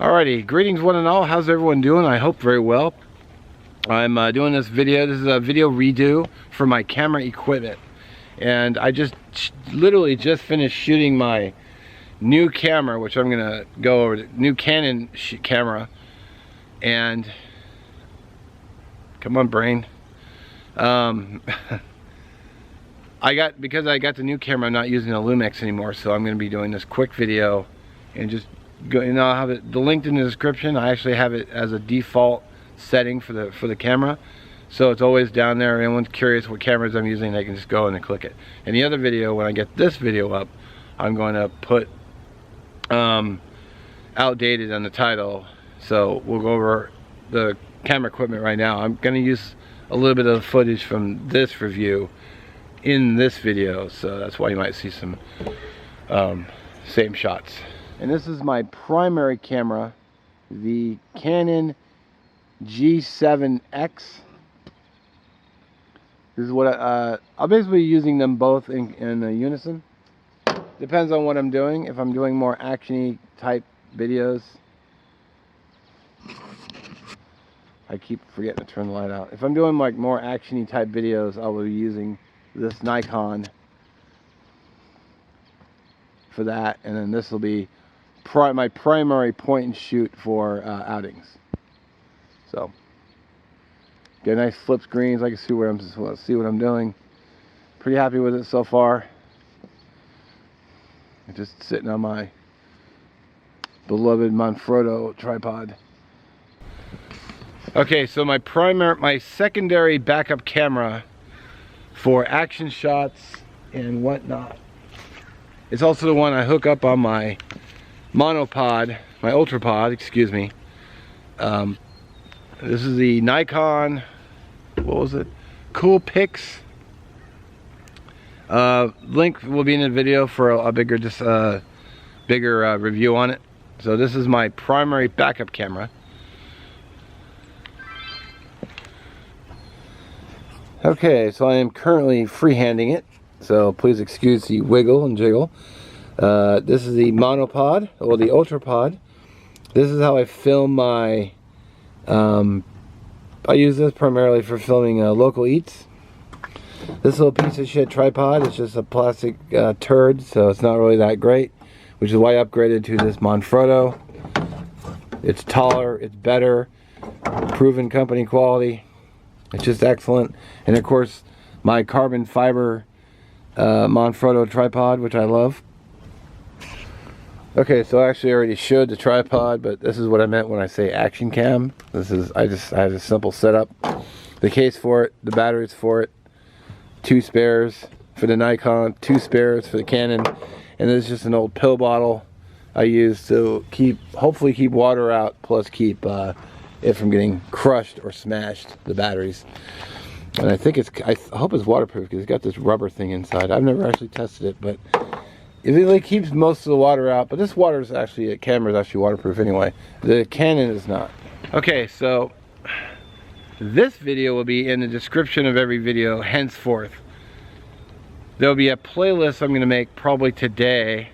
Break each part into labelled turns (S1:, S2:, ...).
S1: Alrighty, greetings one and all. How's everyone doing? I hope very well. I'm doing this video. This is a video redo for my camera equipment. And I literally just finished shooting my new camera, which I'm going to go over, the new Canon camera. And, come on brain. Because I got the new camera, I'm not using a Lumix anymore, so I'm going to be doing this quick video and just go, I'll have it linked in the description. I actually have it as a default setting for the camera, so it's always down there. If anyone's curious what cameras I'm using, they can just go in and click it. And the other video, when I get this video up, I'm going to put outdated on the title, so we'll go over the camera equipment right now. I'm going to use a little bit of the footage from this review in this video, so that's why you might see some same shots. And this is my primary camera, the Canon G7X. This is what I'm basically using them both in unison. Depends on what I'm doing. If I'm doing more action-y type videos, I keep forgetting to turn the light out. If I'm doing like more action-y type videos, I will be using this Nikon for that, and then this will be my primary point and shoot for outings. So get nice flip screens. I can see what I'm doing. Pretty happy with it so far. I'm just sitting on my beloved Manfrotto tripod. Okay, so my secondary backup camera for action shots and whatnot, it's also the one I hook up on my monopod, my ultrapod, excuse me. This is the Nikon, what was it? Coolpix. Link will be in the video for a bigger review on it. So this is my primary backup camera. Okay, so I am currently freehanding it, so please excuse the wiggle and jiggle. This is the monopod, or the ultrapod. This is how I film my, I use this primarily for filming local eats. This little piece of shit tripod is just a plastic turd, so it's not really that great, which is why I upgraded to this Manfrotto. It's taller, it's better, proven company quality. It's just excellent. And of course, my carbon fiber Manfrotto tripod, which I love. Okay, so I actually already showed the tripod, but this is what I meant when I say action cam. I have a simple setup. The case for it, the batteries for it, 2 spares for the Nikon, 2 spares for the Canon, and this is just an old pill bottle I use to hopefully keep water out, plus keep it from getting crushed or smashed, the batteries. And I think I hope it's waterproof because it's got this rubber thing inside. I've never actually tested it, but it really keeps most of the water out. But this water is actually, camera is actually waterproof anyway. The Canon is not. Okay, so this video will be in the description of every video henceforth. There'll be a playlist I'm going to make probably today,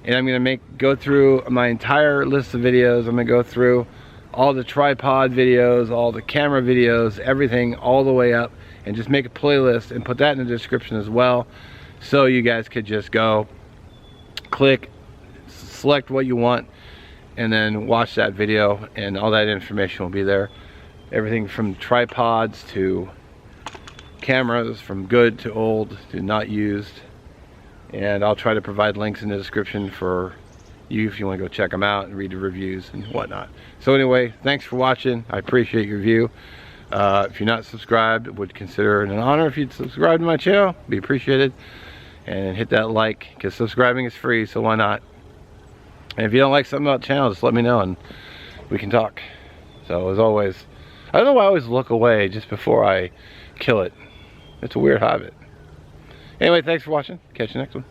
S1: and I'm going to go through my entire list of videos. I'm going to go through all the tripod videos, all the camera videos, everything all the way up, and just make a playlist and put that in the description as well, so you guys could just go click, select what you want, and then watch that video, and all that information will be there. Everything from tripods to cameras, from good to old to not used, and I'll try to provide links in the description for you if you want to go check them out and read the reviews and whatnot. So anyway, thanks for watching. I appreciate your view. If you're not subscribed, would consider it an honor if you'd subscribe to my channel. Be appreciated. And hit that like, because subscribing is free, so why not? And if you don't like something about the channel, just let me know and we can talk. So as always, I don't know why I always look away just before I kill it. It's a weird habit. Anyway, thanks for watching. Catch you next one.